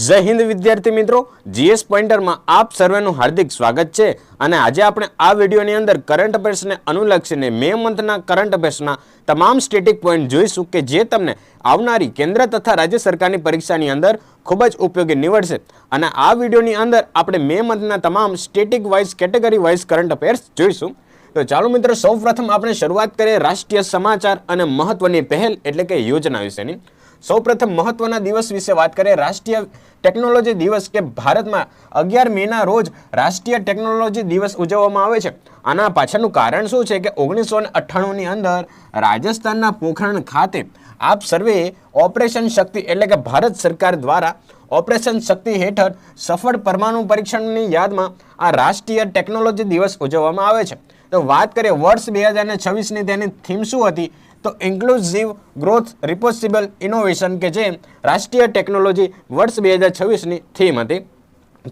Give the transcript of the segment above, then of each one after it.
જય હિન્દ વિદ્યાર્થી મિત્રો, જીએસ પોઈન્ટરમાં આપ સર્વેનું હાર્દિક સ્વાગત છે. અને આજે આપણે આ વિડીયોની અંદર કરંટ અફેર્સને અનુલક્ષીને મે મંથના કરંટ અફેર્સના તમામ સ્ટેટિક પોઈન્ટ જોઈશું કે જે તમને આવનારી કેન્દ્ર તથા રાજ્ય સરકારની પરીક્ષાની અંદર ખૂબ જ ઉપયોગી નીવડશે. અને આ વિડીયોની અંદર આપણે મે મંથના તમામ static wise category wise current affairs જોઈશું. તો ચાલો મિત્રો, સૌપ્રથમ આપણે શરૂઆત કરીએ રાષ્ટ્રીય સમાચાર અને મહત્વની પહેલ એટલે કે યોજના વિશેની. સૌપ્રથમ મહત્વના દિવસ વિશે વાત કરીએ. રાષ્ટ્રીય ટેકનોલોજી દિવસ કે ભારતમાં 11 મેના રોજ રાષ્ટ્રીય ટેકનોલોજી દિવસ ઉજવવામાં આવે છે. આના પાછળનું કારણ શું છે કે 1998ની અંદર રાજસ્થાનના પોખરણ ખાતે આપ સર્વે ઓપરેશન શક્તિ એટલે કે ભારત સરકાર દ્વારા ઓપરેશન શક્તિ હેઠળ સફળ પરમાણુ પરીક્ષણની યાદમાં આ રાષ્ટ્રીય ટેકનોલોજી દિવસ ઉજવવામાં આવે છે. તો વાત કરીએ વર્ષ 2026ની તેની થીમ શું હતી, તો ઇન્ક્લુઝિવ ગ્રોથ રિપોસિબલ ઇનોવેશન કે જે રાષ્ટ્રીય ટેકનોલોજી વર્ષ 2026ની થીમ હતી.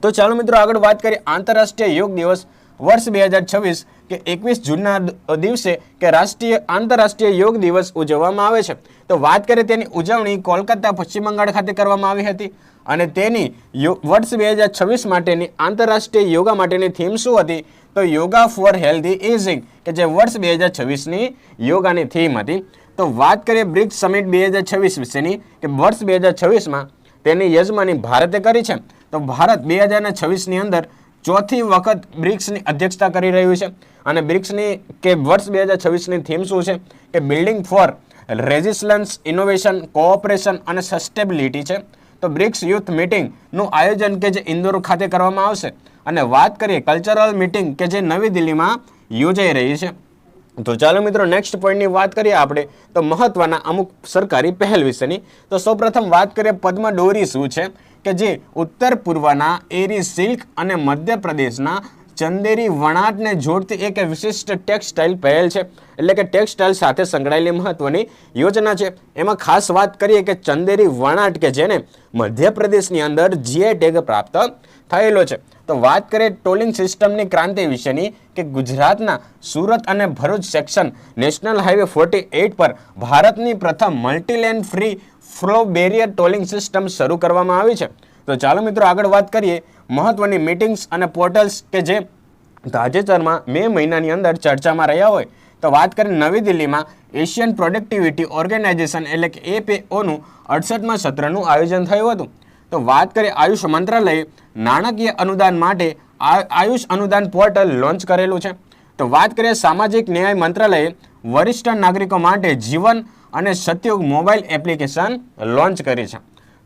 તો ચાલો મિત્રો આગળ વાત કરીએ આંતરરાષ્ટ્રીય યોગ દિવસ વર્ષ 2026 કે 21 જૂનના દિવસે કે આંતરરાષ્ટ્રીય યોગ દિવસ ઉજવવામાં આવે છે. તો વાત કરીએ તેની ઉજવણી કોલકાતા પશ્ચિમ બંગાળ ખાતે કરવામાં આવી હતી. અને તેની વર્ષ 2026 માટેની આંતરરાષ્ટ્રીય યોગા માટેની થીમ શું હતી, તો યોગા ફોર હેલ્ધી એજિંગ કે જે વર્ષ 2026ની યોગાની થીમ હતી. તો વાત કરીએ બ્રિક્સ સમિટ 2026 વિશેની કે વર્ષ 2026માં તેની યજમાની ભારતે કરી છે. તો ભારત 2026ની અંદર ચોથી વખત બ્રિક્સની અધ્યક્ષતા કરી રહ્યું છે. અને બ્રિક્સની કે વર્ષ 2026ની થીમ શું છે કે building for resistance, innovation, cooperation અને સસ્ટેબિલિટી છે. તો બ્રિક્સ યુથ મીટિંગનું આયોજન કે જે ઇન્દોર ખાતે કરવામાં આવશે. અને વાત કરીએ કલ્ચરલ મીટિંગ કે જે નવી દિલ્હીમાં યોજાઈ રહી છે. તો ચાલો મિત્રો નેક્સ્ટ પોઈન્ટની વાત કરીએ આપણે તો મહત્વના અમુક સરકારી પહેલ વિશેની. તો સૌપ્રથમ વાત કરીએ પદ્મ ડોરી શું છે કે જે ઉત્તર પૂર્વના એરી સિલ્ક અને મધ્યપ્રદેશના ચંદેરી વણાટને જોડતી એક વિશિષ્ટ ટેક્સટાઇલ પહેલ છે. એટલે કે ટેક્સટાઇલ સાથે સંકળાયેલી મહત્વની યોજના છે. એમાં ખાસ વાત કરીએ કે ચંદેરી વણાટ કે જેને મધ્યપ્રદેશની અંદર જીઆઈ ટેગ પ્રાપ્ત થયેલો છે. તો વાત કરીએ ટોલિંગ સિસ્ટમની ક્રાંતિ વિશેની કે ગુજરાતના સુરત અને ભરૂચ સેક્શન નેશનલ હાઈવે 48 પર ભારતની પ્રથમ મલ્ટીલેન ફ્રી ફ્લો બેરિયર ટોલિંગ સિસ્ટમ શરૂ કરવામાં આવી છે. તો ચાલો મિત્રો આગળ વાત કરીએ મહત્વની મીટિંગ્સ અને પોર્ટલ્સ કે જે તાજેતરમાં મે મહિનાની અંદર ચર્ચામાં રહ્યા હોય. તો વાત કરીએ નવી દિલ્હીમાં એશિયન પ્રોડક્ટિવિટી ઓર્ગેનાઇઝેશન એટલે કે એપીઓનું 68મા સત્રનું આયોજન થયું હતું. તો વાત કરીએ આયુષ મંત્રાલયે નાણાકીય અનુદાન માટે આયુષ અનુદાન પોર્ટલ લોન્ચ કરેલું છે. તો વાત કરીએ સામાજિક ન્યાય મંત્રાલયે વરિષ્ઠ નાગરિકો માટે જીવન અને સતયુગ મોબાઈલ એપ્લિકેશન લોન્ચ કરી છે.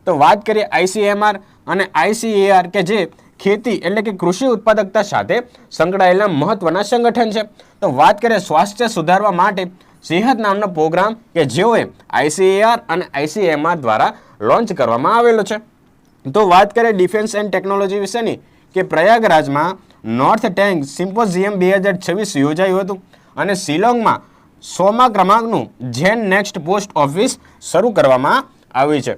તો વાત કરીએ આઈસીએમઆર અને આઈસીએઆર કે જે ખેતી એટલે કે કૃષિ ઉત્પાદકતા સાથે સંકળાયેલા મહત્વના સંગઠન છે. તો વાત કરીએ સ્વાસ્થ્ય સુધારવા માટે સેહત નામનો પ્રોગ્રામ કે જેઓએ આઈસીએઆર અને આઈસીએમઆર દ્વારા લોન્ચ કરવામાં આવેલો છે. તો વાત કરીએ ડિફેન્સ એન્ડ ટેકનોલોજી વિશેની કે પ્રયાગરાજમાં નોર્થ ટેન્ક સિમ્પોઝિયમ 2026 યોજાયું હતું. અને શિલોંગમાં 100મા ક્રમાંકનું જેન નેક્સ્ટ પોસ્ટ ઓફિસ શરૂ કરવામાં આવી છે.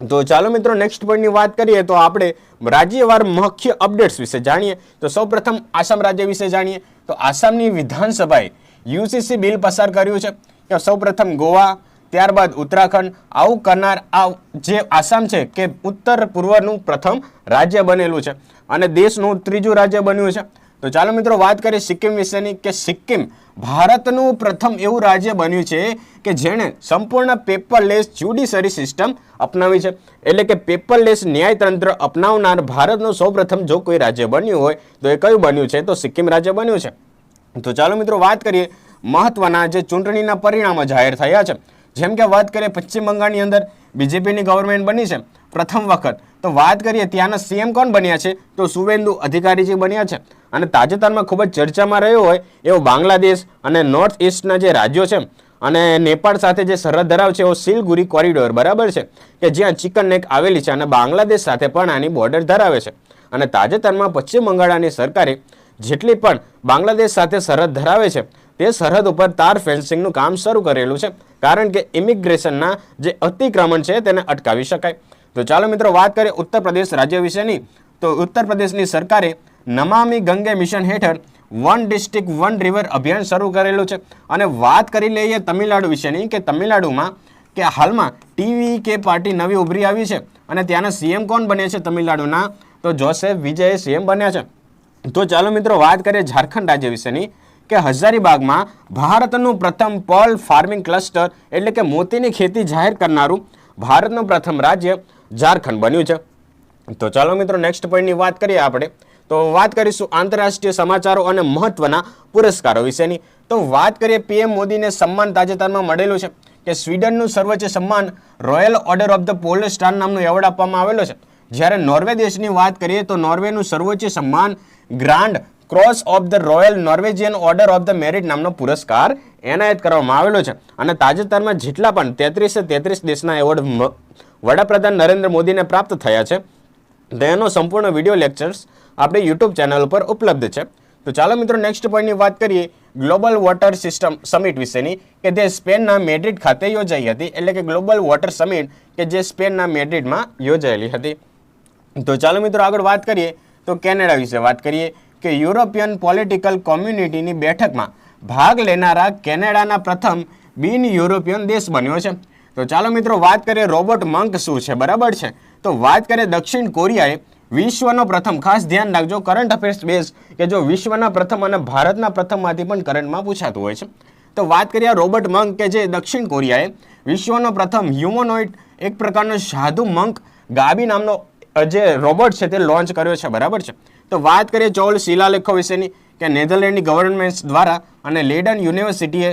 તો ચાલો મિત્રો નેક્સ્ટ પોઈન્ટની વાત કરીએ તો આપણે રાજ્યવાર મુખ્ય અપડેટ્સ વિશે જાણીએ. તો સૌપ્રથમ આસામ રાજ્ય વિશે જાણીએ. તો આસામની વિધાનસભાએ યુસીસી બિલ પસાર કર્યું છે કે સૌપ્રથમ ગોવા, ત્યારબાદ ઉત્તરાખંડ આવું કરનાર આ જે આસામ છે કે ઉત્તર પૂર્વનું પ્રથમ રાજ્ય બનેલું છે અને દેશનું ત્રીજું રાજ્ય બન્યું છે. તો ચાલો મિત્રો વાત કરીએ સિક્કિમ વિશેની કે સિક્કિમ ભારતનું પ્રથમ એવું રાજ્ય બન્યું છે કે જેણે સંપૂર્ણ પેપરલેસ જ્યુડિશરી સિસ્ટમ અપનાવી છે. એટલે કે પેપરલેસ ન્યાયતંત્ર અપનાવનાર ભારતનું સૌપ્રથમ જો કોઈ રાજ્ય બન્યું હોય તો એ કયું બન્યું છે, તો સિક્કિમ રાજ્ય બન્યું છે. તો ચાલો મિત્રો વાત કરીએ મહત્વના જે ચૂંટણીના પરિણામો જાહેર થયા છે. જેમ કે વાત કરીએ પશ્ચિમ બંગાળની અંદર બીજેપીની ગવર્મેન્ટ બની છે પ્રથમ વખત. તો વાત કરીએ ત્યાંના સીએમ કોણ બન્યા છે, તો સુવેન્દુ અધિકારીજી બન્યા છે. અને તાજેતરમાં ખૂબ જ ચર્ચામાં રહ્યો હોય એવો બાંગ્લાદેશ અને નોર્થ ઇસ્ટના જે રાજ્યો છે અને નેપાળ સાથે જે સરહદ ધરાવે છે એવો સિલગુરી કોરિડોર બરાબર છે કે જ્યાં ચિકન નેક આવેલી છે અને બાંગ્લાદેશ સાથે પણ આની બોર્ડર ધરાવે છે. અને તાજેતરમાં પશ્ચિમ બંગાળની સરકારે જેટલી પણ બાંગ્લાદેશ સાથે સરહદ ધરાવે છે તે સરહદ ઉપર તાર ફેન્સિંગનું કામ શરૂ કરેલું છે કારણ કે ઇમિગ્રેશનના જે અતિક્રમણ છે તેને અટકાવી શકાય. તો ચાલો મિત્રો વાત કરીએ ઉત્તર પ્રદેશ રાજ્ય વિશેની. તો ઉત્તર પ્રદેશની સરકારે નમામી ગંગે મિશન હેઠળ વન ડિસ્ટ્રિક્ટ વન રિવર અભિયાન શરૂ કરેલું છે. અને વાત કરી લઈએ તમિલનાડુ વિશેની કે તમિલનાડુમાં કે હાલમાં ટીવીકે પાર્ટી નવી ઉભરી આવી છે અને ત્યાંના સીએમ કોણ બન્યા છે તમિલનાડુના? તો જોસેફ વિજય સીએમ બન્યા છે. તો ચાલો મિત્રો વાત કરીએ ઝારખંડ રાજ્ય વિશેની કે હજારીબાગમાં ભારતનું પ્રથમ પર્લ ફાર્મિંગ ક્લસ્ટર એટલે કે મોતીની ખેતી જાહેર કરનારું ભારતનું પ્રથમ રાજ્ય ઝારખંડ બન્યું છે. તો ચાલો મિત્રો નેક્સ્ટ પોઈન્ટની વાત કરીએ આપણે. તો વાત કરીશું આંતરરાષ્ટ્રીય સમાચારો અને મહત્વના પુરસ્કારો વિશેની. તો વાત કરીએ પીએમ મોદીને સન્માન તાજેતરમાં મળેલું છે કે સ્વીડનનું સર્વોચ્ચ સન્માન royal order of the pole star નામનું એવોર્ડ આપવામાં આવેલો છે. જ્યારે નોર્વે દેશની વાત કરીએ તો નોર્વેનું સર્વોચ્ચ સન્માન grand cross of the royal Norwegian order of the merit નામનો પુરસ્કાર એનાયત કરવામાં આવેલો છે. અને તાજેતરમાં જેટલા પણ 33 દેશના એવોર્ડ વડાપ્રધાન નરેન્દ્ર મોદીને પ્રાપ્ત થયા છે તેનો સંપૂર્ણ વિડીયો લેક્ચર્સ આપણી યુટ્યુબ ચેનલ ઉપર ઉપલબ્ધ છે. તો ચાલો મિત્રો નેક્સ્ટ પોઈન્ટની વાત કરીએ ગ્લોબલ વોટર સિસ્ટમ સમિટ વિશેની કે જે સ્પેનના મેડ્રિડ ખાતે યોજાઈ હતી. એટલે કે ગ્લોબલ વોટર સમિટ કે જે સ્પેનના મેડ્રિડમાં યોજાયેલી હતી. તો ચાલો મિત્રો આગળ વાત કરીએ તો કેનેડા વિશે વાત કરીએ કે યુરોપિયન પોલિટિકલ કોમ્યુનિટીની બેઠકમાં ભાગ લેનારા કેનેડાના પ્રથમ બિન યુરોપિયન દેશ બન્યો છે. તો ચાલો મિત્રો વાત કરીએ રોબોટ મંક શું છે, બરાબર છે. તો વાત કરીએ દક્ષિણ કોરિયાએ વિશ્વનો પ્રથમ, ખાસ ધ્યાન રાખજો કરંટ અફેર્સ બેઝ કે જો વિશ્વના પ્રથમ અને ભારતના પ્રથમમાંથી પણ કરંટમાં પૂછાતું હોય છે. તો વાત કરીએ રોબોટ મંક કે જે દક્ષિણ કોરિયાએ વિશ્વનો પ્રથમ હ્યુમનોઇડ એક પ્રકારનો સાધુ મંક ગાબી નામનો જે રોબોટ છે તે લોન્ચ કર્યો છે, બરાબર છે. તો વાત કરીએ 14 શિલાલેખો વિશેની કે નેધરલેન્ડની ગવર્નમેન્ટ દ્વારા અને લેડન યુનિવર્સિટીએ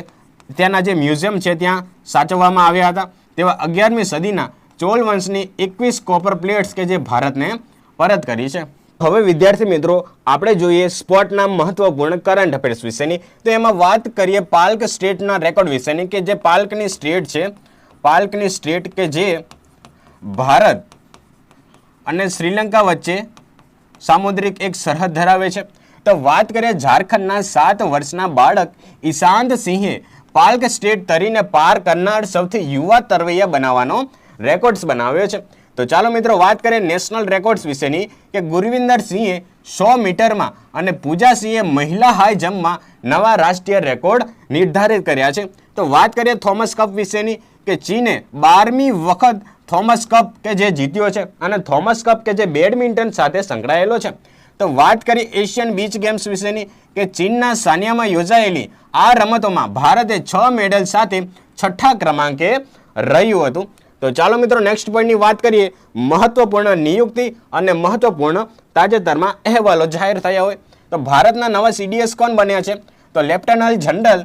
ત્યાંના જે મ્યુઝિયમ છે ત્યાં સાચવવામાં આવ્યા હતા. તેવા 11મી સદીના ચોલ વંશની 21 કોપર પ્લેટ્સ કે જે ભારતને પરત કરી છે. હવે વિદ્યાર્થી મિત્રો આપણે જોઈએ સ્પોર્ટના મહત્વપૂર્ણ કરંટ અફેર્સ વિશેની. તો એમાં વાત કરીએ પાલ્ક સ્ટેટના રેકોર્ડ વિશેની કે જે પાલ્કની સ્ટેટ છે, પાલ્કની સ્ટેટ કે જે ભારત અને શ્રીલંકા વચ્ચે સામુદ્રિક એક સરહદ ધરાવે છે. તો વાત કરીએ ઝારખંડના 7 વર્ષના બાળક ઈશાંત સિંહે પાલ્ક સ્ટેટ તરીને પાર કરનાર સૌથી યુવા તરવૈયા બનાવવાનો રેકોર્ડ્સ બનાવ્યો છે. તો ચાલો મિત્રો વાત કરીએ નેશનલ રેકોર્ડ્સ વિશેની કે ગુરવિંદર સિંહે 100 મીટરમાં અને પૂજા સિંહે મહિલા હાઈ જમ્પમાં નવા રાષ્ટ્રીય રેકોર્ડ નિર્ધારિત કર્યા છે. તો વાત કરીએ થોમસ કપ વિશેની કે ચીને 12મી વખત થોમસ કપ કે જે જીત્યો છે અને થોમસ કપ કે જે બેડમિન્ટન સાથે સંકળાયેલો છે. તો વાત કરીએ એશિયન બીચ ગેમ્સ વિશેની કે ચીનના સાનિયામાં યોજાયેલી આ રમતોમાં ભારતે 6 મેડલ સાથે 6ઠ્ઠા ક્રમાંકે રહ્યું હતું. તો ચાલો મિત્રો નેક્સ્ટ પોઈન્ટની વાત કરીએ મહત્વપૂર્ણ નિયુક્તિ અને મહત્વપૂર્ણ તાજેતરમાં અહેવાલો જાહેર થયા હોય. તો ભારતના નવા સીડીએસ કોણ બન્યા છે? તો લેફ્ટનન્ટ જનરલ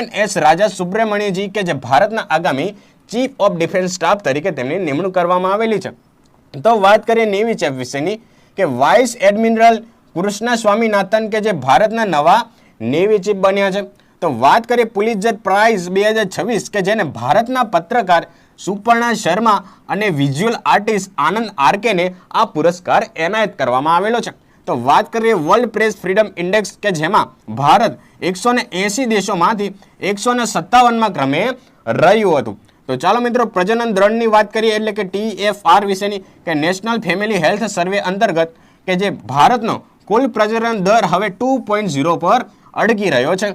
NS રાજા સુબ્રમણ્યજી કે જે ભારતના આગામી ચીફ ઓફ ડિફેન્સ સ્ટાફ તરીકે તેમની નિમણૂક કરવામાં આવેલી છે. તો વાત કરીએ નેવી ચીફ વિશેની કે વાઇસ એડમિરલ કૃષ્ણ સ્વામીનાથન કે જે ભારતના નવા નેવી ચીફ બન્યા છે. તો વાત કરીએ પુલિત્ઝર પ્રાઇઝ 2026 કે જેને ભારતના પત્રકાર સુપર્ણા શર્મા અને વિઝ્યુઅલ આર્ટિસ્ટ આનંદ આરકેને આ પુરસ્કાર એનાયત કરવામાં આવેલો છે. તો વાત કરીએ વર્લ્ડ પ્રેસ ફ્રીડમ ઇન્ડેક્સ કે જેમાં ભારત 180 દેશોમાંથી 157માં ક્રમે રહ્યું હતું. તો ચાલો મિત્રો પ્રજનન દરની વાત કરીએ એટલે કે TFR વિશેની કે નેશનલ ફેમિલી હેલ્થ સર્વે અંતર્ગત કે જે ભારતનો કુલ પ્રજનન દર હવે 2.0 પર અડકી રહ્યો છે.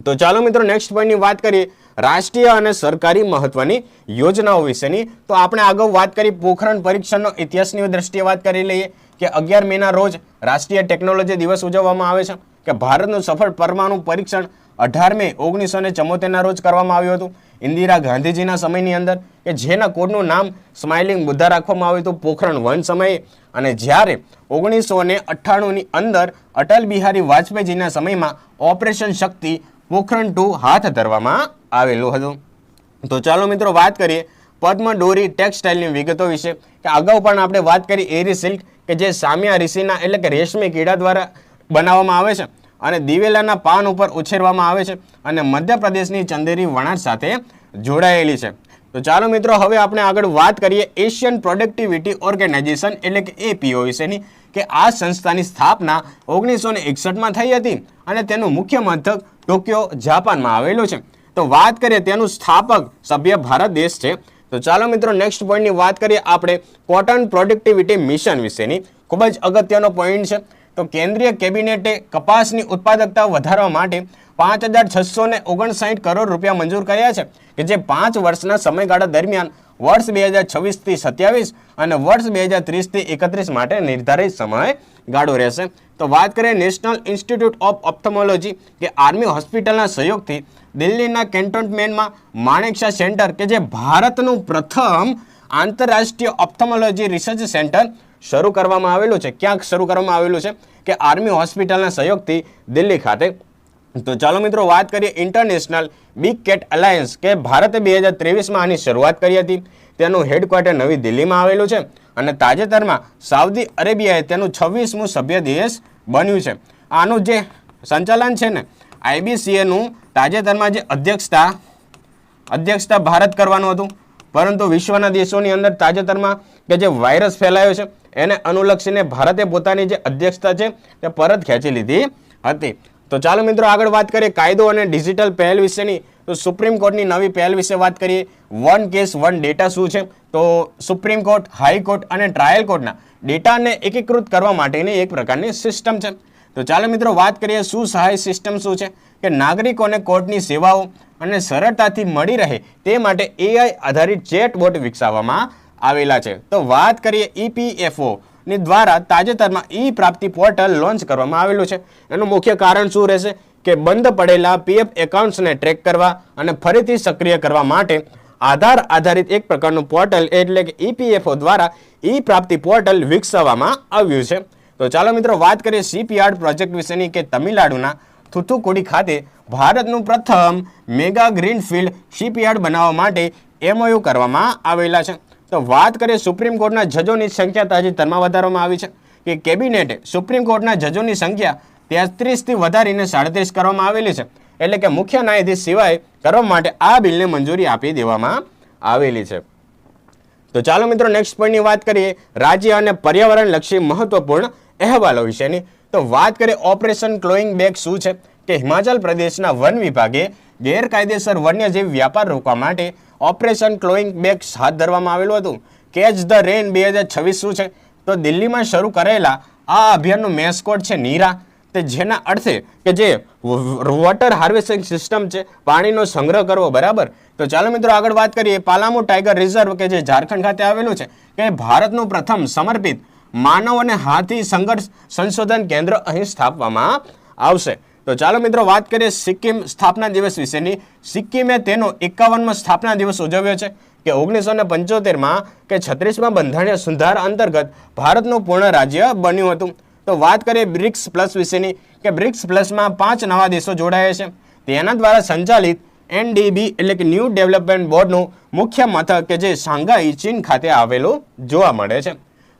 તો ચાલો મિત્રો નેક્સ્ટ પોઈન્ટની વાત કરીએ રાષ્ટ્રીય અને સરકારી મહત્વની યોજનાઓ વિશેની. તો આપણે આગળ વાત કરી પોખરણ પરીક્ષણનો ઇતિહાસની દ્રષ્ટિએ વાત કરી લઈએ કે 11 મેના રોજ રાષ્ટ્રીય ટેકનોલોજી દિવસ ઉજવવામાં આવે છે કે ભારતનું સફળ પરમાણુ પરીક્ષણ 18 મે 1974ના રોજ કરવામાં આવ્યું હતું ઇન્દિરા ગાંધીજીના સમયની અંદર કે જેના કોડનું નામ સ્માઇલિંગ બુદ્ધા રાખવામાં આવ્યું હતું પોખરણ 1 સમયે. અને જ્યારે 1998ની અંદર અટલ બિહારી વાજપેયીજીના સમયમાં ઓપરેશન શક્તિ પોખરણ 2 હાથ ધરવામાં આવેલું હતું. તો ચાલો મિત્રો વાત કરીએ પદ્મ ડોરી ટેક્સટાઇલની વિગતો વિશે કે અગાઉ પણ આપણે વાત કરી એરી સિલ્ક કે જે સામિયા ઋષિના એટલે કે રેશમી કીડા દ્વારા બનાવવામાં આવે છે અને દિવેલાના પાન ઉપર ઉછેરવામાં આવે છે અને મધ્યપ્રદેશની ચંદેરી વણાટ સાથે જોડાયેલી છે. તો ચાલો મિત્રો હવે આપણે આગળ વાત કરીએ એશિયન પ્રોડક્ટિવિટી ઓર્ગેનાઇઝેશન એટલે કે APO વિશેની કે આ સંસ્થાની સ્થાપના 1961માં થઈ હતી અને તેનું મુખ્ય મથક ટોક્યો જાપાનમાં આવેલું છે. તો વાત કરીએ તેનું સ્થાપક સભ્ય ભારત દેશ છે. તો ચાલો મિત્રો નેક્સ્ટ પોઈન્ટની વાત કરીએ આપણે કોટન પ્રોડક્ટિવિટી મિશન વિશેની. ખૂબ જ અગત્યનો પોઈન્ટ છે તો કેન્દ્રીય કેબિનેટે કપાસની ઉત્પાદકતા વધારવા માટે 5,659 કરોડ રૂપિયા મંજૂર કર્યા છે કે જે 5 વર્ષના સમયગાળા દરમિયાન વર્ષ 2026 થી 27 અને વર્ષ 2030 થી 31 માટે નિર્ધારિત સમયગાળો રહેશે. તો વાત કરીએ નેશનલ ઇન્સ્ટિટ્યૂટ ઓફ ઓપ્થોમોલોજી કે આર્મી હોસ્પિટલના સહયોગથી દિલ્હીના કેન્ટોનમેન્ટમાં માણેકશા સેન્ટર કે જે ભારતનું પ્રથમ આંતરરાષ્ટ્રીય ઓપ્થોમોલોજી રિસર્ચ સેન્ટર શરૂ કરવામાં આવેલું છે. ક્યાંક શરૂ કરવામાં આવેલું છે કે આર્મી હોસ્પિટલના સહયોગથી દિલ્હી ખાતે. તો ચાલો મિત્રો વાત કરીએ ઇન્ટરનેશનલ બિગ કેટ અલાયન્સ કે ભારતે 2023માં આની શરૂઆત કરી હતી. તેનું હેડક્વાર્ટર નવી દિલ્હીમાં આવેલું છે અને તાજેતરમાં સાઉદી અરેબિયાએ તેનું 26મું સભ્ય દેશ બન્યું છે. આનું જે સંચાલન છે ને IBCAનું તાજેતરમાં જે અધ્યક્ષતા ભારત કરવાનું હતું, પરંતુ વિશ્વના દેશોની અંદર તાજેતરમાં કે જે વાયરસ ફેલાયો છે એને અનુલક્ષીને ભારતે પોતાની જે અધ્યક્ષતા છે તે પરત ખેંચી લીધી હતી. તો ચાલો મિત્રો આગળ વાત કરીએ કાયદો અને ડિજિટલ પહેલ વિશેની. તો સુપ્રીમ કોર્ટની નવી પહેલ વિશે વાત કરીએ. વન કેસ વન ડેટા શું છે? તો સુપ્રીમ કોર્ટ, હાઈકોર્ટ અને ટ્રાયલ કોર્ટના ડેટાને એકીકૃત કરવા માટેની એક પ્રકારની સિસ્ટમ છે. તો ચાલો મિત્રો વાત કરીએ શું સહાય સિસ્ટમ શું છે કે નાગરિકોને કોર્ટની સેવાઓ અને સરળતાથી મળી રહે તે માટે AI આધારિત ચેટબોટ વિકસાવવામાં આવેલા છે. તો વાત કરીએ EPFO ની દ્વારા તાજેતરમાં પ્રાપ્તિ પોર્ટલ લોન્ચ કરવામાં આવેલું છે. એનું મુખ્ય કારણ શું રહેશે કે બંધ પડેલા PF એકાઉન્ટ્સને ટ્રેક કરવા અને ફરીથી સક્રિય કરવા માટે આધાર આધારિત એક પ્રકારનું પોર્ટલ એટલે કે EPFO દ્વારા પ્રાપ્તિ પોર્ટલ વિકસાવવામાં આવ્યું છે. તો ચાલો મિત્રો વાત કરીએ શિપયાર્ડ પ્રોજેક્ટ વિશેની કે તમિલનાડુના થુથુકુડી ખાતે ભારતનું પ્રથમ મેગા ગ્રીનફિલ્ડ શિપયાર્ડ બનાવવા માટે MOU કરવામાં આવેલા છે. તો વાત કરીએ સુપ્રીમ કોર્ટના જજોની સંખ્યા તાજેતરમાં વધારવામાં આવી છે કે કેબિનેટે સુપ્રીમ કોર્ટના જજોની સંખ્યા 33થી વધારીને 37 કરવામાં આવેલી છે. એટલે કે મુખ્ય ન્યાયાધીશ સિવાય કરવા માટે આ બિલને મંજૂરી આપી દેવામાં આવેલી છે. તો ચાલો મિત્રો નેક્સ્ટ પોઈન્ટની વાત કરીએ રાજ્ય અને પર્યાવરણલક્ષી મહત્વપૂર્ણ અહેવાલો વિશેની. તો વાત કરીએ ઓપરેશન ક્લોઈંગ બેક શું છે કે હિમાચલ પ્રદેશના વન વિભાગે ગેરકાયદેસર વન્યજીવ વ્યાપાર રોકવા માટે ઓપરેશન ક્લોઈંગ બેક હાથ ધરવામાં આવેલું હતું. કેચ ધ રેન 2026 શું છે? તો દિલ્હીમાં શરૂ કરેલા આ અભિયાનનું મેસ્કોટ છે નીરા, તે જેના અર્થે કે જે વોટર હાર્વેસ્ટિંગ સિસ્ટમ છે, પાણીનો સંગ્રહ કરવો. બરાબર. તો ચાલો મિત્રો આગળ વાત કરીએ પાલામુ ટાઈગર રિઝર્વ કે જે ઝારખંડ ખાતે આવેલું છે કે ભારતનું પ્રથમ સમર્પિત માનવ અને હાથી સંઘર્ષ સંશોધન કેન્દ્ર અહીં સ્થાપવામાં આવશે. તો ચાલો મિત્રો વાત કરીએ સિક્કિમ સ્થાપના દિવસ વિશેની. સિક્કિમે તેનો 51મો સ્થાપના દિવસ ઉજવ્યો છે કે 1975માં કે 36મા બંધારણીય સુધાર અંતર્ગત ભારતનું પૂર્ણ રાજ્ય બન્યું હતું. તો વાત કરીએ બ્રિક્સ પ્લસ વિશેની કે બ્રિક્સ પ્લસમાં 5 નવા દેશો જોડાયા છે. તેના દ્વારા સંચાલિત NDB એટલે કે ન્યૂ ડેવલપમેન્ટ બોર્ડનું મુખ્ય મથક કે જે શાંઘાઈ ચીન ખાતે આવેલું જોવા મળે છે.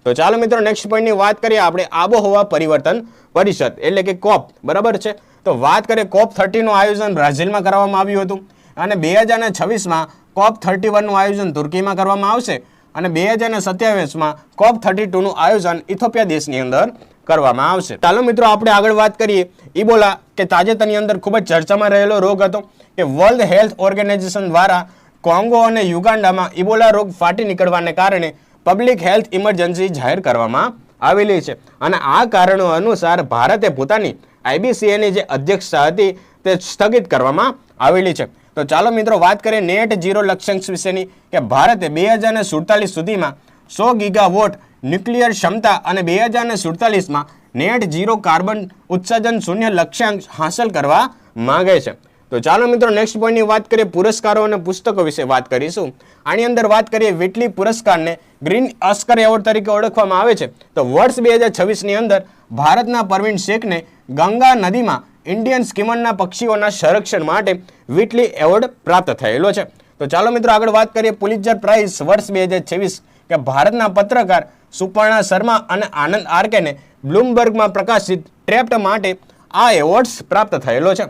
તો ચાલો મિત્રો નેક્સ્ટ પોઈન્ટની વાત કરીએ આપણે આબોહવા પરિવર્તન પરિષદ એટલે કે COP. બરાબર છે. તો વાત કરીએ COP30 નું આયોજન બ્રાઝિલમાં કરવામાં આવ્યું હતું અને 2026માં COP31 નું આયોજન તુર્કીમાં કરવામાં આવશે અને 2027માં COP32 નું આયોજન ઇથોપિયા દેશની અંદર કરવામાં આવશે. ચાલો મિત્રો આપણે આગળ વાત કરીએ ઇબોલા કે તાજેતરની અંદર ખૂબ જ ચર્ચામાં રહેલો રોગ હતો કે વર્લ્ડ હેલ્થ ઓર્ગેનાઇઝેશન દ્વારા કોંગો અને યુગાન્ડામાં ઇબોલા રોગ ફાટી નીકળવાને કારણે પબ્લિક હેલ્થ ઇમરજન્સી જાહેર કરવામાં આવેલી છે અને આ કારણો અનુસાર ભારતે પોતાની IBCAની જે અધ્યક્ષતા હતી તે સ્થગિત કરવામાં આવેલી છે. તો ચાલો મિત્રો વાત કરીએ નેટ ઝીરો લક્ષ્યાંક વિશેની કે ભારતે 2047 સુધીમાં 100 ગીગાવોટ ન્યુક્લિયર ક્ષમતા અને 2047માં નેટ ઝીરો કાર્બન ઉત્સર્જન શૂન્ય લક્ષ્યાંક હાંસલ કરવા માંગે છે. તો ચાલો મિત્રો નેક્સ્ટ પોઈન્ટની વાત કરીએ પુરસ્કારો અને પુસ્તકો વિશે વાત કરીશું. આની અંદર વાત કરીએ વિટલી પુરસ્કારને ગ્રીન ઓસ્કર એવોર્ડ તરીકે ઓળખવામાં આવે છે. તો વર્ષ 2026ની અંદર ભારતના પરવીન શેખને ગંગા નદીમાં ઇન્ડિયન સ્કીમરના પક્ષીઓના સંરક્ષણ માટે વિટલી એવોર્ડ પ્રાપ્ત થયેલો છે. તો ચાલો મિત્રો આગળ વાત કરીએ પુલિત્ઝર પ્રાઇઝ વર્ષ 2026 કે ભારતના પત્રકાર સુપર્ણા શર્મા અને આનંદ આરકેને બ્લૂમબર્ગમાં પ્રકાશિત ટ્રેપ્ટ માટે આ એવોર્ડ્સ પ્રાપ્ત થયેલો છે.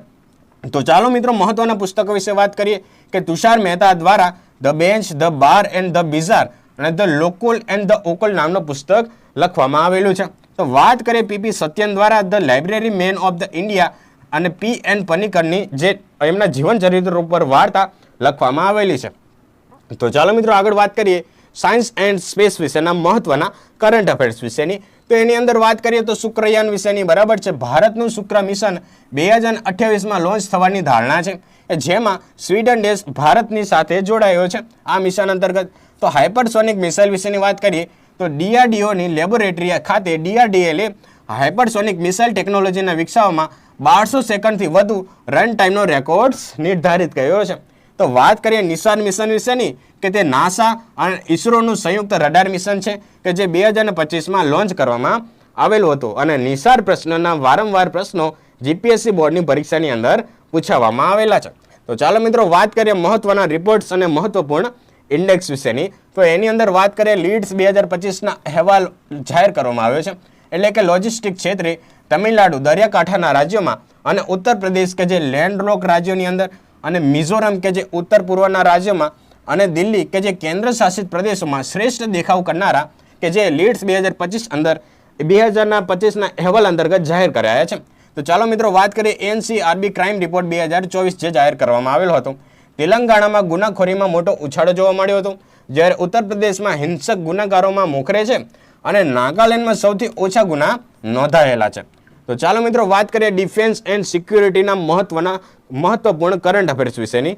તો ચાલો મિત્રો મહત્વના પુસ્તકો વિશે વાત કરીએ કે તુષાર મહેતા દ્વારા the bench, the bar and the bizarre અને the local and the vocal નામનું પુસ્તક લખવામાં આવેલું છે. તો વાત કરીએ PP સત્યન દ્વારા the library man of the India અને PN પનિકરની જે એમના જીવન ચરિત્ર ઉપર વાર્તા લખવામાં આવેલી છે. તો ચાલો મિત્રો આગળ વાત કરીએ સાયન્સ એન્ડ સ્પેસ વિશેના મહત્વના કરંટ અફેર્સ વિશેની. તો એની અંદર વાત કરીએ તો શુક્રયાન વિશેની, બરાબર છે. ભારતનું શુક્ર મિશન 2028માં લોન્ચ થવાની ધારણા છે, જેમાં સ્વીડન દેશ ભારતની સાથે જોડાયો છે આ મિશન અંતર્ગત. તો હાઇપરસોનિક મિસાઇલ વિશેની વાત કરીએ તો DRDOની લેબોરેટરી ખાતે DRDLએ હાઇપરસોનિક મિસાઇલ ટેકનોલોજીના વિકસાવવામાં 1200 સેકન્ડથી વધુ રન ટાઈમનો રેકોર્ડ નિર્ધારિત કર્યો છે. તો વાત કરીએ નિશાન મિશન વિશેની, કે તે નાસા અને ઇસરોનું સંયુક્ત રડાર મિશન છે કે જે 2025માં લોન્ચ કરવામાં આવેલું હતું. અને નિશાન પ્રશ્નના વારંવાર પ્રશ્નો GPSC બોર્ડની પરીક્ષાની અંદર પૂછાવવામાં આવેલા છે. તો ચાલો મિત્રો વાત કરીએ મહત્વના રિપોર્ટ્સ અને મહત્વપૂર્ણ ઇન્ડેક્સ વિશેની. તો એની અંદર વાત કરીએ લીડ્સ 2025ના અહેવાલ જાહેર કરવામાં આવ્યો છે. એટલે કે લોજિસ્ટિક ક્ષેત્રે તમિલનાડુ દરિયાકાંઠાના રાજ્યોમાં અને ઉત્તર પ્રદેશ કે જે લેન્ડલોક રાજ્યોની અંદર અને મિઝોરમ કે જે ઉત્તર પૂર્વના રાજ્યોમાં અને દિલ્હી કે જે કેન્દ્ર શાસિત પ્રદેશોમાં શ્રેષ્ઠ દેખાવ કરનારા કે જે લીડ્સ 2025ના અહેવાલ અંતર્ગત જાહેર કરાયા છે. તો ચાલો મિત્રો વાત કરીએ NCRB ક્રાઇમ રિપોર્ટ 2024 જે જાહેર કરવામાં આવેલો હતો. તેલંગાણામાં ગુનાખોરીમાં મોટો ઉછાળો જોવા મળ્યો હતો, જ્યારે ઉત્તર પ્રદેશમાં હિંસક ગુનાકારોમાં મોખરે છે અને નાગાલેન્ડમાં સૌથી ઓછા ગુના નોંધાયેલા છે. તો ચાલો મિત્રો વાત કરીએ ડિફેન્સ એન્ડ સિક્યુરિટીના મહત્વપૂર્ણ કરંટ અફેર્સ વિશેની.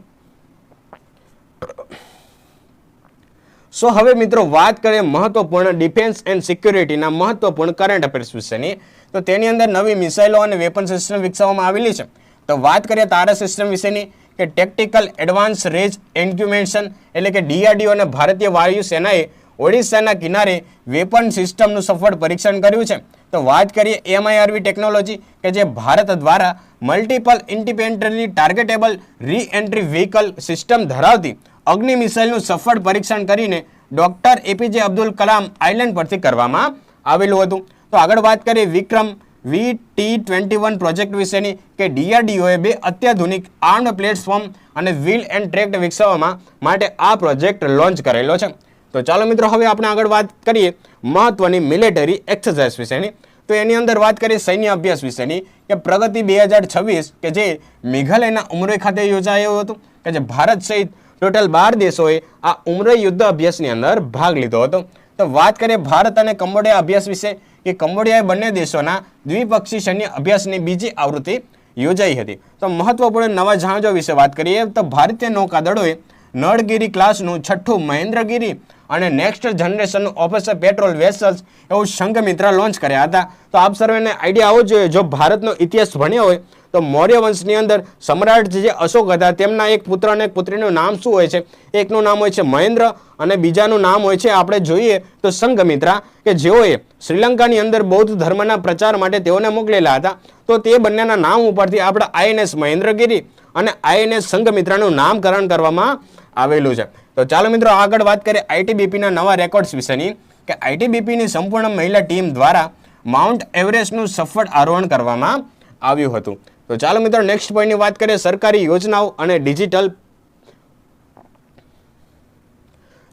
સો હવે મિત્રો વાત કરીએ મહત્વપૂર્ણ ડિફેન્સ એન્ડ સિક્યુરિટીના મહત્વપૂર્ણ કરંટ અફેર્સ વિશેની. તો તેની અંદર નવી મિસાઇલો અને વેપન સિસ્ટમ વિકસાવવામાં આવેલી છે. તો વાત કરીએ તારા સિસ્ટમ વિશેની, કે ટેક્ટિકલ એડવાન્સ રેજ એન્ક્યુમેશન એટલે કે DRDO અને ભારતીય વાયુ સેનાએ ઓડિશાના કિનારે વેપન સિસ્ટમનું સફળ પરીક્ષણ કર્યું છે. તો વાત કરીએ MIRV ટેકનોલોજી કે જે ભારત દ્વારા મલ્ટિપલ ઇન્ડિપેન્ડન્ટલી ટાર્ગેટેબલ રી એન્ટ્રી વ્હીકલ સિસ્ટમ ધરાવતી અગ્નિ મિસાઇલનું સફળ પરીક્ષણ કરીને doctor APJ Abdul Kalam island પરથી કરવામાં આવેલું હતું. તો આગળ વાત કરીએ વિક્રમ VT-21 પ્રોજેક્ટ વિશેની, કે DRDOએ 2 અત્યાધુનિક આર્મ્ડ પ્લેટફોર્મ અને વ્હીલ એન્ડ ટ્રેક વિકસાવવા માટે આ પ્રોજેક્ટ લોન્ચ કરેલો છે. તો ચાલો મિત્રો હવે આપણે આગળ વાત કરીએ મહત્વની મિલિટરી એક્સરસાઇઝ વિશેની. તો એની અંદર વાત કરીએ સૈન્ય અભ્યાસ વિશેની, કે પ્રગતિ 2026 કે જે મેઘાલયના ઉમરોઈ ખાતે યોજાયું હતું, કે જે ભારત સહિત ટોટલ 12 દેશોએ આ ઉમરોઈ યુદ્ધ અભ્યાસની અંદર ભાગ લીધો હતો. તો વાત કરીએ ભારત અને કંબોડિયા અભ્યાસ વિશે, કે કંબોડિયાએ બંને દેશોના દ્વિપક્ષી સૈન્ય અભ્યાસની બીજી આવૃત્તિ યોજાઈ હતી. તો મહત્વપૂર્ણ નવા જહાજો વિશે વાત કરીએ તો ભારતીય નૌકાદળોએ નળગીરી ક્લાસનું 6ઠ્ઠું મહેન્દ્રગીરી અને નેક્સ્ટ જનરેશનનું ઓફિસર પેટ્રોલ વેસલ્સ એવું સંઘમિત્રા લોન્ચ કર્યા હતા. તો આપ સર્વેને આઈડિયા આવવો જોઈએ, જો ભારતનો ઇતિહાસ ભણ્યો હોય તો મૌર્ય વંશની અંદર સમ્રાટ જે અશોક હતા તેમના એક પુત્ર અને એક પુત્રીનું નામ શું હોય છે? એકનું નામ હોય છે મહેન્દ્ર અને બીજાનું નામ હોય છે આપણે જોઈએ તો સંઘમિત્રા, કે જેઓએ શ્રીલંકાની અંદર બૌદ્ધ ધર્મના પ્રચાર માટે તેઓને મોકલેલા હતા. તો તે બંનેના નામ ઉપરથી આપણા INS મહેન્દ્રગીરી અને INS સંઘમિત્રાનું નામકરણ કરવામાં આવેલું છે. તો ચાલો મિત્રો આગળ વાત કરીએ ITBPના નવા રેકોર્ડ્સ વિશેની, કે ITBPની સંપૂર્ણ મહિલા ટીમ દ્વારા માઉન્ટ એવરેસ્ટનું સફળ આરોહણ કરવામાં આવ્યું હતું. તો ચાલો મિત્રો નેક્સ્ટ પોઈન્ટની વાત કરીએ સરકારી યોજનાઓ અને ડિજિટલ.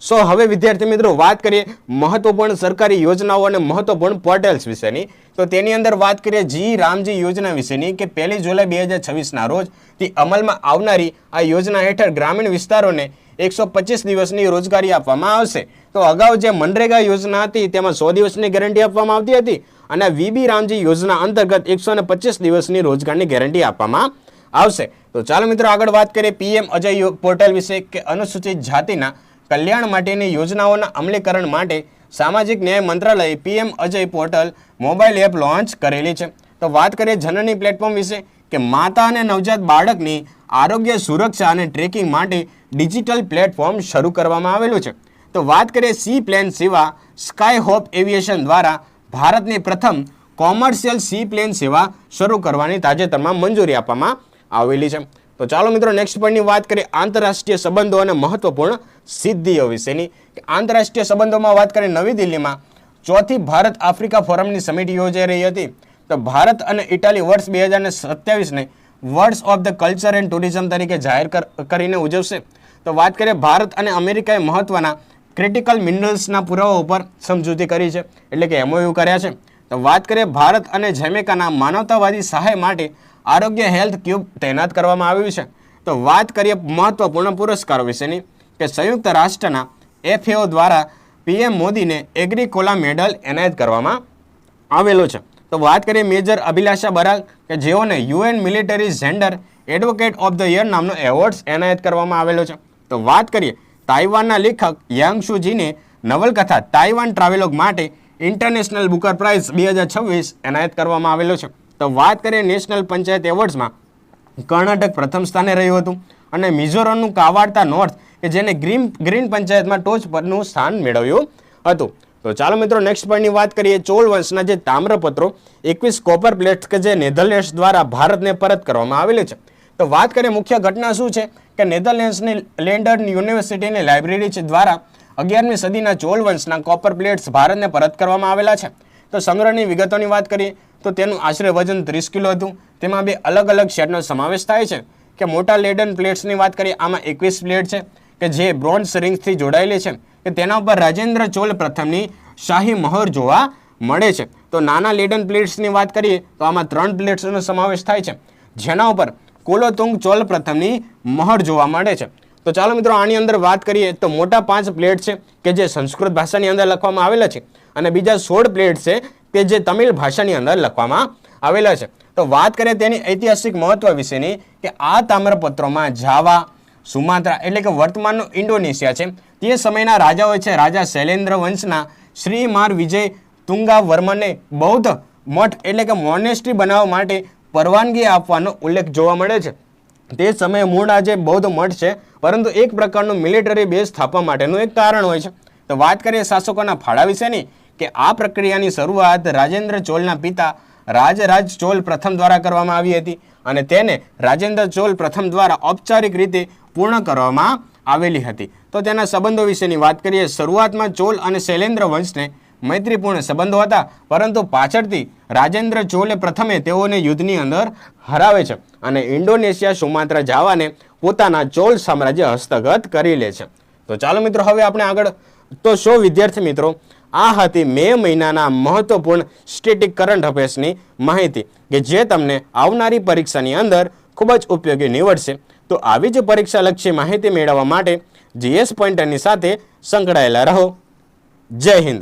સો હવે વિદ્યાર્થી મિત્રો વાત કરીએ મહત્વપૂર્ણ સરકારી યોજનાઓ અને મહત્વપૂર્ણ પોર્ટલ્સ વિશેની. તો તેની અંદર વાત કરીએ જી રામજી યોજના વિશેની, કે 1 જુલાઈ 2026ના રોજથી અમલમાં આવનારી આ યોજના હેઠળ ગ્રામીણ વિસ્તારોને 125 દિવસની રોજગારી આપવામાં આવશે. તો અગાઉ જે મનરેગા યોજના હતી તેમાં 100 દિવસની ગેરંટી આપવામાં આવતી હતી અને વીબી રામજી યોજના અંતર્ગત 125 દિવસની રોજગારની ગેરંટી આપવામાં આવશે. તો ચાલો મિત્રો આગળ વાત કરીએ PM અજય પોર્ટલ વિશે, કે અનુસૂચિત જાતિના કલ્યાણ માટેની યોજનાઓના અમલીકરણ માટે સામાજિક ન્યાય મંત્રાલયે PM Ajay portal mobile app launch કરેલી છે. તો વાત કરીએ જનની પ્લેટફોર્મ વિશે, કે માતા અને નવજાત બાળકની આરોગ્ય સુરક્ષા અને ટ્રેકિંગ માટે ડિજિટલ પ્લેટફોર્મ શરૂ કરવામાં આવેલું છે. તો વાત કરીએ સી પ્લેન સેવા, સ્કાય હોપ એવિએશન દ્વારા ભારતની પ્રથમ કોમર્શિયલ સી પ્લેન સેવા શરૂ કરવાની તાજેતરમાં મંજૂરી આપવામાં આવેલી છે. તો ચાલો મિત્રો નેક્સ્ટ પોઈન્ટની વાત કરીએ આંતરરાષ્ટ્રીય સંબંધો અને મહત્વપૂર્ણ સિદ્ધિઓ વિશેની, કે આંતરરાષ્ટ્રીય સંબંધોમાં વાત કરીએ નવી દિલ્હીમાં 4થી ભારત આફ્રિકા ફોરમની સમિટ યોજાઈ રહી હતી. તો ભારત અને ઇટાલી વર્ષ 2027ને વર્ષ of the culture and tourism તરીકે જાહેર કરીને ઉજવશે. તો વાત કરીએ ભારત અને અમેરિકાએ મહત્વના ક્રિટિકલ મિનરલ્સના પુરાવા ઉપર સમજૂતી કરી છે, એટલે કે MOU કર્યા છે. તો વાત કરીએ ભારત અને જમૈકાના માનવતાવાદી સહાય માટે આરોગ્ય હેલ્થ ક્યુબ તૈનાત કરવામાં આવ્યું છે. તો વાત કરીએ મહત્વપૂર્ણ પુરસ્કારો વિશેની, કે સંયુક્ત રાષ્ટ્રના FAO દ્વારા PM મોદીને એગ્રીકોલા મેડલ એનાયત કરવામાં આવેલો છે. તો વાત કરીએ મેજર અભિલાષા બરાક કે જેઓને UN military gender advocate of the year નામનો એવોર્ડ એનાયત કરવામાં આવેલો છે. તો વાત કરીએ તાઇવાનના લેખક યાંગ શુજીને નવલકથા તાઇવાન ટ્રાવેલોગ માટે ઇન્ટરનેશનલ બુકર પ્રાઇઝ 2026 એનાયત કરવામાં આવેલો છે. તો વાત કરીએ નેશનલ પંચાયત એવોર્ડ્સમાં કર્ણાટક પ્રથમ સ્થાને રહ્યું હતું અને મિઝોરમનું કાવાર્તા નોર્થ કે જેને ગ્રીન પંચાયતમાં ટોચ પરનું સ્થાન મેળવ્યું હતું. તો ચાલો મિત્રો નેક્સ્ટ પોઈન્ટની વાત કરીએ. ચોલ વંશના જે તામ્રપત્રો 21 કોપર પ્લેટ્સ કે જે નેધરલેન્ડ્સ દ્વારા ભારતને પરત કરવામાં આવેલી છે. તો વાત કરીએ મુખ્ય ઘટના શું છે કે નેધરલેન્ડ્સની લેન્ડન યુનિવર્સિટીની લાઇબ્રેરી દ્વારા 11મી સદીના ચોલ વંશના કોપર પ્લેટ્સ ભારતને પરત કરવામાં આવેલા છે. તો સંગ્રહની વિગતોની વાત કરીએ તો તેનું આશરે વજન 30 કિલો હતું. તેમાં બે અલગ અલગ સેટનો સમાવેશ થાય છે કે મોટા લેડન પ્લેટ્સની વાત કરીએ આમાં 21 પ્લેટ છે કે જે બ્રોન્ઝ રિંગ્સથી જોડાયેલી છે કે તેના ઉપર રાજેન્દ્ર ચોલ પ્રથમની શાહી મહોર જોવા મળે છે. તો નાના લેડન પ્લેટ્સની વાત કરીએ તો આમાં 3 પ્લેટ્સનો સમાવેશ થાય છે જેના ઉપર કુલોતુંગ ચોલ પ્રથમની મહોર જોવા મળે છે. તો ચાલો મિત્રો આની અંદર વાત કરીએ તો મોટા 5 પ્લેટ છે કે જે સંસ્કૃત ભાષાની અંદર લખવામાં આવેલા છે અને બીજા 16 પ્લેટ છે કે જે તમિલ ભાષાની અંદર લખવામાં આવેલા છે. તો વાત કરીએ તેની ઐતિહાસિક મહત્વ વિશેની કે આ તામ્રપત્રોમાં જાવા, સુમાત્રા એટલે કે વર્તમાનનું ઇન્ડોનેશિયા છે તે સમયના રાજાઓ છે રાજા શૈલેન્દ્ર વંશના શ્રી માર વિજય તુંગા વર્મને બૌદ્ધ મઠ એટલે કે મોનેસ્ટ્રી બનાવવા માટે પરવાનગી આપવાનો ઉલ્લેખ જોવા મળે છે. તે સમયે મૂળ આજે બૌદ્ધ મઠ છે પરંતુ એક પ્રકારનું મિલિટરી બેઝ સ્થાપવા માટેનું એક કારણ હોય છે. તો વાત કરીએ શાસકોના ફાળા વિશેની કે આ પ્રક્રિયાની શરૂઆત રાજેન્દ્ર ચોલના પિતા રાજરાજ ચોલ પ્રથમ દ્વારા કરવામાં આવી હતી અને તેને રાજેન્દ્ર ચોલ પ્રથમ દ્વારા ઔપચારિક રીતે પૂર્ણ કરવામાં આવેલી હતી. તો તેના સંબંધો વિશેની વાત કરીએ શરૂઆતમાં ચોલ અને શૈલેન્દ્ર વંશને મૈત્રીપૂર્ણ સંબંધો હતા પરંતુ પાછળથી રાજેન્દ્ર ચોલે પ્રથમે તેઓને યુદ્ધની અંદર હરાવે છે અને ઇન્ડોનેશિયા સુમાત્રા જાવાને પોતાના ચોલ સામ્રાજ્ય હસ્તગત કરી લે છે. તો ચાલો મિત્રો હવે આપણે આગળ તો શો વિદ્યાર્થી મિત્રો આ હતી મે મહિનાના મહત્વપૂર્ણ સ્ટેટિક કરંટ અફેર્સની માહિતી કે જે તમને આવનારી પરીક્ષાની અંદર ખૂબ જ ઉપયોગી નીવડશે. તો આવી જ પરીક્ષાલક્ષી માહિતી મેળવવા માટે GS પોઈન્ટરની સાથે સંકળાયેલા રહો. જય હિન્દ.